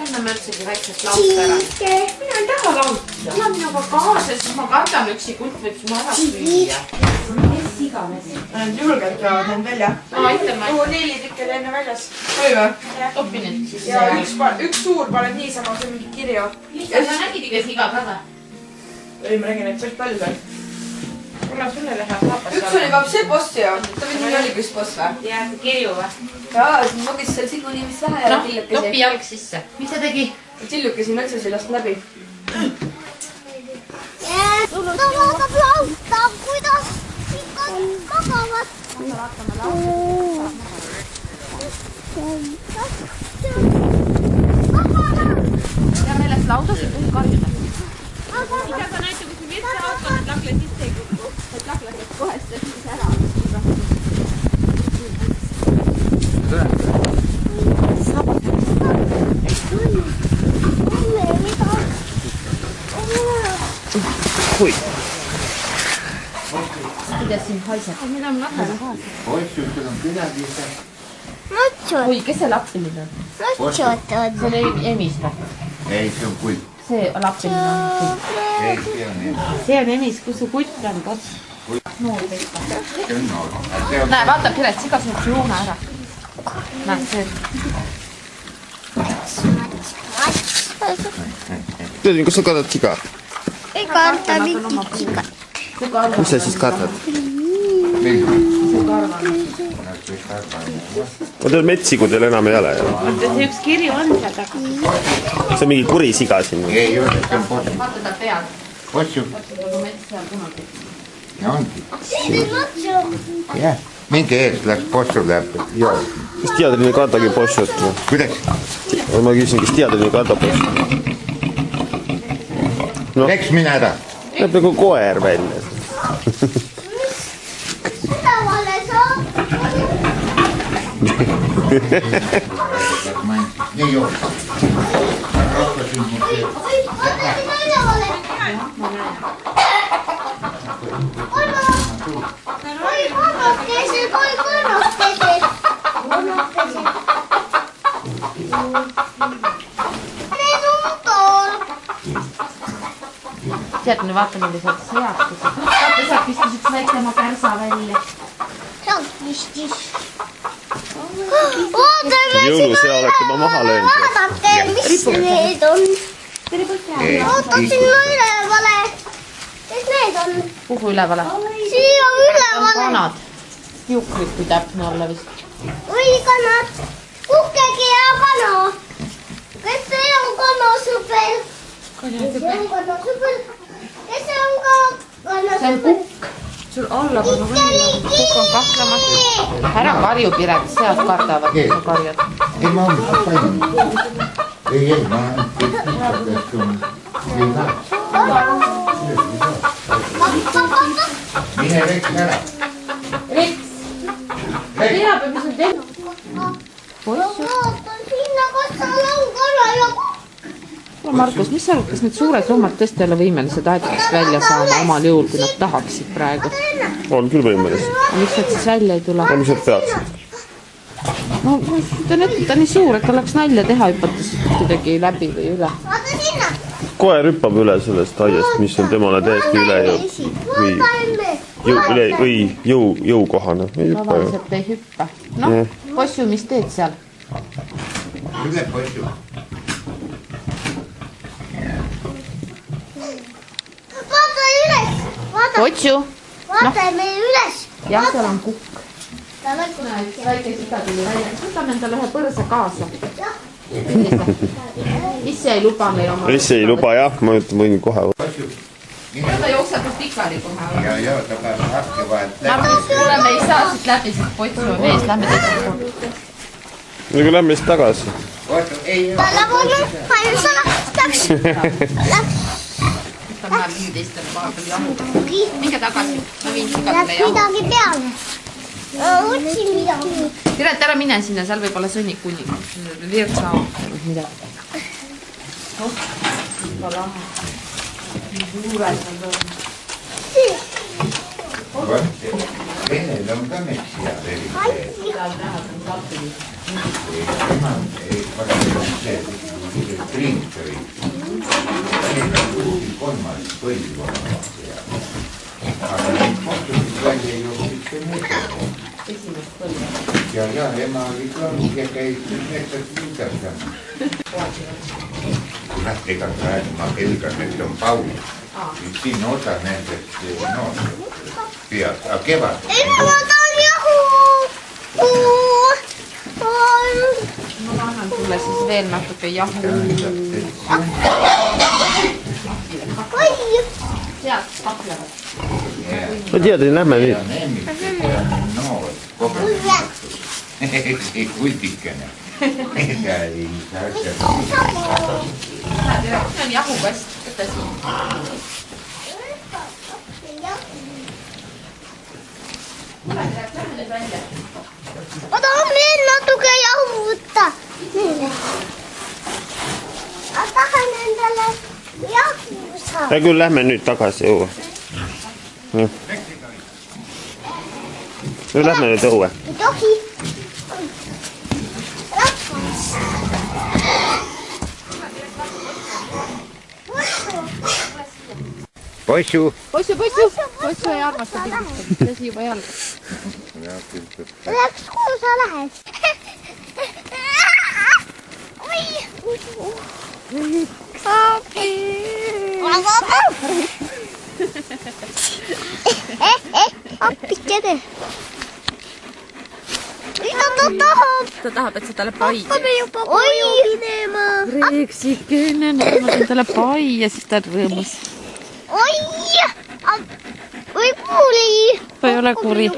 Lähme üldsegi väikselt lauta ära. Mina ei taha lauta. Tule minuga kaasa, siis ma kardan üksikult võib su ära süüa. Kes iganes. Julgelt jäävad need välja. Aitäh, ma. 4 tükki oli enne väljas. Või või? Topi nüüd siis. Ja üks suur paneb niisama, see mingi kirja. Mida sa nägid iga siga ka või? Ei, ma nägin, et päris palju veel. Kulla sulle läheb haapas. Üks oli vapse boss ja. Ta või nii oli kus boss või? Jaa, kirju või? Jaa, siis magis seal sigu niimist vähe ja tillukesi. Topi jalg sisse. Mis ta tegi? Tillukesi notsi sellest läbi. Ta vaatab lauta, kuidas ikka magavad. Ja meelest laudas ei tohi karjuda. Mida sa näite, kui sul virtsa auto, et lakle sisse ei kuku. Et lakle saab kohe siis ära. Hui. Kuidas siin haiseb? Mida ma lähen? Poissutel on midagi. Oi, kes see lappiline on? See on emis või? Ei, see on kutt. See lappiline on kutt. Ei, see on emis. See on emis, kus su kutt on kas? Noor teist. See on noor. Näe, vaata Piret, siga sööb su juuna ära. Näe, see. Teadin, kas sa katad siga? Ei karta mingit siga. Mis sa siis katad? Ma tean metsigu teil enam ei ole. See üks kirju on seal taga. See on mingi kuri siga siin. Ei ole, see on possu. Vaata ta peal. Possu. Mets seal kunagi. Ja ongi. Siin on otsu. Jah. Mingi ees läks possu läbi. Joo. Kas teadrin kantagi possut? Kuidas? Ma küsin, kas teadrin kanta possut? Läks mine ära. Näeb nagu koer välja. Seda vale saab. Nii joo. Oi, vaata siin aina vale. Oi, kolmokesed, oi, kolmokesed. Kolmokesed. Need on tool. Sealt me vaata, millised seadused. Vaata, sealt pistis üks väiklema kärsa välja. See on pistis. Ootame Jõulusea olete ma maha löönud. Vaadake, mis need on. Oota, siin on ülevale. Kes need on? Kuhu ülevale? Siia On ülevale. kanad. Jukrid, kui täpne olla vist. Oi, kanad. Kukkegi ja kana. Kes see on kanasõber? Kes see on kanasõber? Kes see on ka kanasõber? See on kukk. Sul alla panna võima. Kukk on kahtlemata. Ära karju, Piret, sead kardavad, kui sa karjad. Ei, ma olen panin. Ei, ma olen mine Reks ära. Reks! Teab, mis on tehtud. Vaatan sinna, kas seal on kana ja kukk. Markus, mis sa arvad, kas need suured loomad tõesti ole võimelised aedadest välja saama omal juhul, kui nad tahaksid praegu? On küll võimelised. Miks nad siis välja ei tule? Mis nad peaksid? No, ta on nii suur, et oleks nalja teha, hüpates kuidagi läbi või üle. Vaata sinna. Koer hüppab üle sellest aiast, mis on temale täiesti jõukohane. Ei hüppa ju. Tavaliselt ei hüppa. Noh, possu, mis teed seal? Üle possu. Vaata üles. Potsu! Vaatame üles. Jah, seal on kukk. Ta võtab. Väike sita tuli välja. Võtame endale ühe põrse kaasa. Isse ei luba meil oma... Isse ei luba jah, ma võin kohe. Ta jookseb pikali kohe. Ja ta peab harki vahelt läbi. Markus, kuule, me ei saa siit läbi, siit potsu on ees. Lähme teisest poolt. Aga lähme siis tagasi. Oota, ei ole. Tällä vuonna paljon sana. Läks. Võtame näe teistele vahepeal jahuda. Minge tagasi. Ma viin sigadele Läks jahu. midagi peale. Otsin midagi. Piret, ära mine sinna, seal võib olla sõnnikuni. Virtsa midagi. Oh, väga lahe. Suured nad on. Venel on ka mets hea Triinteri. Venel on kuhugi kolmas põlvkonna hea. Aga neid kohtusid välja ei ole mitte muuseum. Ja ema oli klaanik ja käis metsas pildastama. Kurat, ega praegu ma pelgan, et on paus. Siin osa nendest pead, aga kevad. Ei, ma tahan jahu. Ma annan sulle siis veel natuke jahu. Sealt kahlevad. ma teadsin, lähme nüüd. See kuldikene. See on jahukast. Võta siin. Ma tahan veel natuke jahu võtta. Ma tahan endale jahu saada. hea küll, lähme nüüd tagasi õue. nüüd lähme nüüd õue. Ei tohi. Poissu. Possu ei armasta pildistamist, lasi juba jalga. Läks, kuhu sa lähed? Oi! Appikene. Mida ta tahab? Ta tahab, et sa talle pai teed. Hakkame juba koju minema. Reksikene, ma teen talle pai ja siis ta on rõõmus. Oi! Oi, kuuli! Ta ei ole kuri.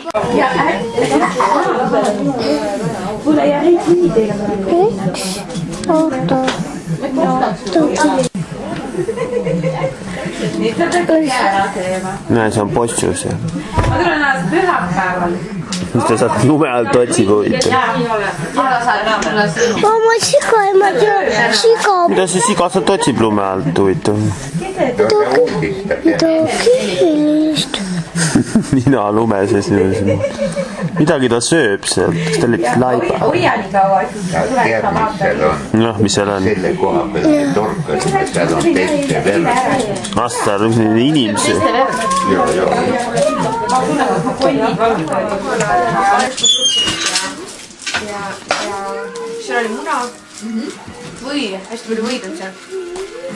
näe, see on postus. Ma tulen näed pühapäeval. mis ta saab lume alt otsib huvitav. Oma siga, ma tean, siga. mida see siga sealt otsib lume alt huvitav? nina lume sees niimoodi. midagi ta sööb sealt, kas ta lihtsalt laiba? hoia nii kaua, et Tead, mis seal on? noh, mis seal on? Selle koha peal see torkas ja seal on teiste verd. Asta, inimesi. Joo. ja seal oli muna. Või, hästi palju võid on seal.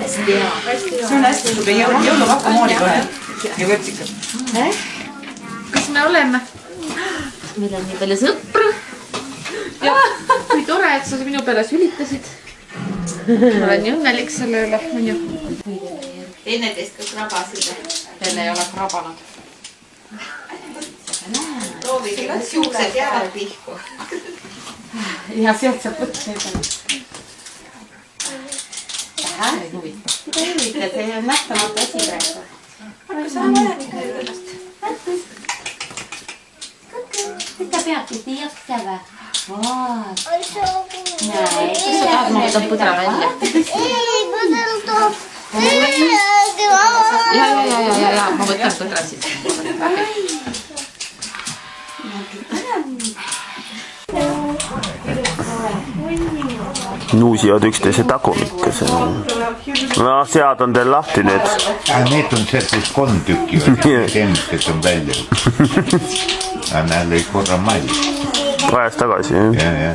hästi hea. See on hästi suur jõuluvahva mooniga ja võtsikad. Kas me oleme? Meil on nii palju sõpru. Kui tore, et sa minu peale sülitasid. Ma olen nii õnnelik selle üle, on ju. Teineteist ka krabasid. Veel ei ole krabanud. Proovige, kas juuksed jäävad pihku. Ja sealt saab võtta juba. Ei huvita. See on nähtamatu asi praegu. Hakka sa vanemikka ennast. Mitä peatkin niin jottava? Oi, se on kuuli. Näin. Sä tahot muuta pudra välja. Ei, pudeltu. Ja. Ma võtan pudra siis. nuusivad üksteise tagumikku. no sead on teil lahti nüüd. Need on sellest 3 tükki, kes on välja. Näin lõi korra malli. ajas tagasi, jah? Ja.